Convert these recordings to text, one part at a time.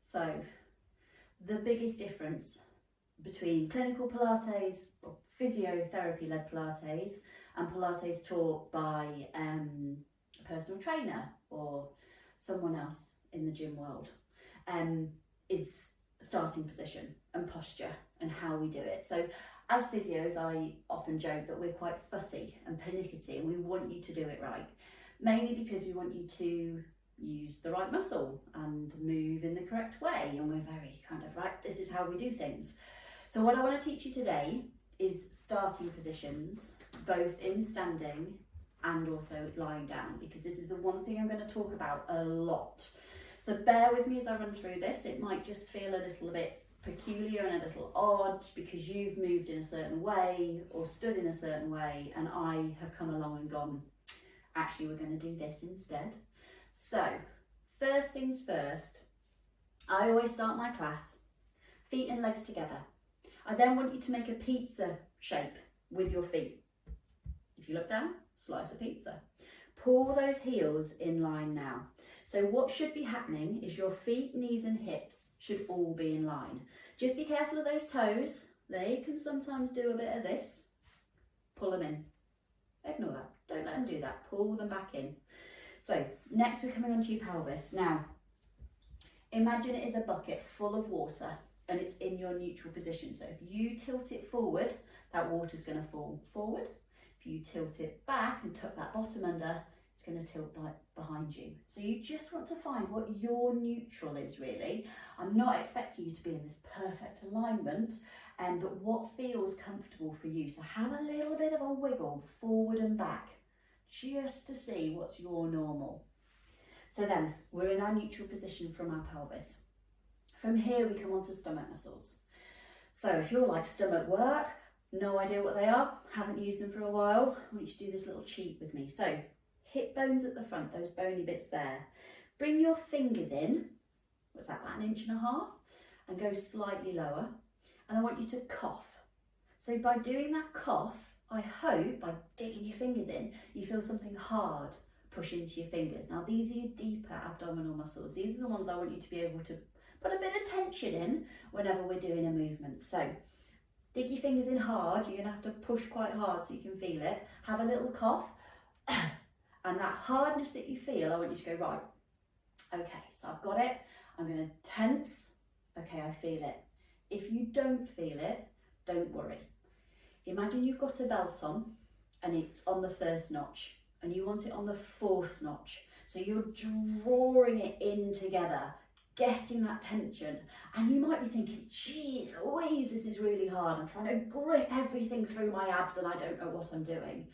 So the biggest difference between clinical Pilates or physiotherapy-led Pilates and Pilates taught by a personal trainer or someone else in the gym world is starting position and posture and how we do it. So as physios, I often joke that we're quite fussy and pernickety, and we want you to do it right, mainly because we want you to use the right muscle and move in the correct way, and we're very kind of, right, this is how we do things. So what I want to teach you today is starting positions, both in standing and also lying down, because this is the one thing I'm going to talk about a lot. So bear with me as I run through this. It might just feel a little bit peculiar and a little odd because you've moved in a certain way or stood in a certain way, and I have come along and gone, actually we're going to do this instead. So first things first, I always start my class feet and legs together. I then want you to make a pizza shape with your feet. If you look down, slice a pizza. Pull those heels in line now. So what should be happening is your feet, knees and hips should all be in line. Just be careful of those toes. They can sometimes do a bit of this. Pull them in. Ignore that. Don't let them do that. Pull them back in. So next we're coming onto your pelvis. Now, imagine it is a bucket full of water and it's in your neutral position. So if you tilt it forward, that water's going to fall forward. If you tilt it back and tuck that bottom under, it's going to tilt behind you. So you just want to find what your neutral is really. I'm not expecting you to be in this perfect alignment, but what feels comfortable for you. So have a little bit of a wiggle forward and back, just to see what's your normal. So then we're in our neutral position from our pelvis. From here we come on to stomach muscles. So if you're like stomach work, no idea what they are, haven't used them for a while, I want you to do this little cheat with me. So hip bones at the front, those bony bits there. Bring your fingers in, what's that, about 1.5 inches, and go slightly lower. And I want you to cough. So by doing that cough, I hope by digging your fingers in, you feel something hard push into your fingers. Now these are your deeper abdominal muscles. These are the ones I want you to be able to put a bit of tension in whenever we're doing a movement. So dig your fingers in hard. You're gonna have to push quite hard so you can feel it. Have a little cough. And that hardness that you feel, I want you to go, right, okay, so I've got it. I'm gonna tense. Okay, I feel it. If you don't feel it, don't worry. Imagine you've got a belt on and it's on the 1st notch and you want it on the 4th notch. So you're drawing it in together, getting that tension. And you might be thinking, geez Louise, this is really hard. I'm trying to grip everything through my abs and I don't know what I'm doing.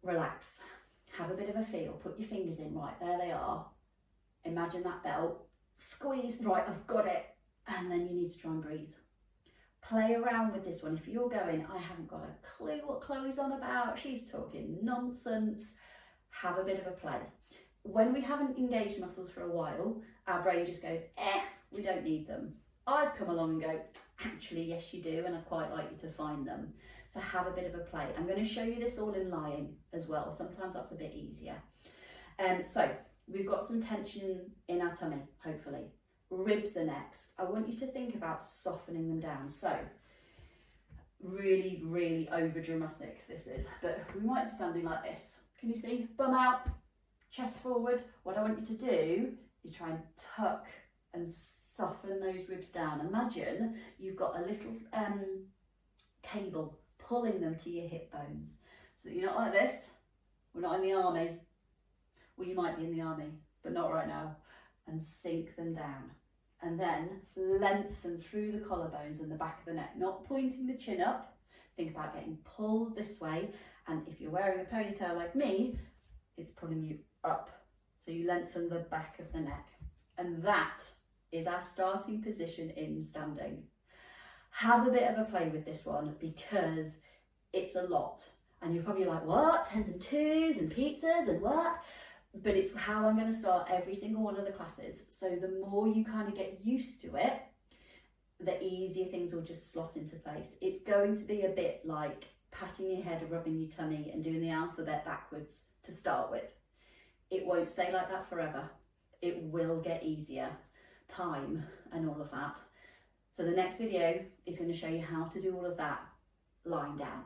Relax, have a bit of a feel, put your fingers in, right, there they are. Imagine that belt, squeeze, right, I've got it. And then you need to try and breathe. Play around with this one. If you're going, I haven't got a clue what Chloe's on about, she's talking nonsense, have a bit of a play. When we haven't engaged muscles for a while, our brain just goes, we don't need them. I've come along and go, actually, yes you do, and I'd quite like you to find them. So have a bit of a play. I'm going to show you this all in lying as well. Sometimes that's a bit easier. So we've got some tension in our tummy, hopefully. Ribs are next. I want you to think about softening them down. So really, really over dramatic this is, but we might be standing like this. Can you see? Bum out, chest forward. What I want you to do is try and tuck and soften those ribs down. Imagine you've got a little cable pulling them to your hip bones. So you're not like this. We're not in the army. Well, you might be in the army, but not right now. And sink them down. And then lengthen through the collarbones and the back of the neck, not pointing the chin up. Think about getting pulled this way. And if you're wearing a ponytail like me, it's pulling you up. So you lengthen the back of the neck. And that is our starting position in standing. Have a bit of a play with this one because it's a lot. And you're probably like, what? 10s and 2s and pizzas and what? But it's how I'm going to start every single one of the classes. So the more you kind of get used to it, the easier things will just slot into place. It's going to be a bit like patting your head or rubbing your tummy and doing the alphabet backwards to start with. It won't stay like that forever. It will get easier. time and all of that. So the next video is going to show you how to do all of that lying down.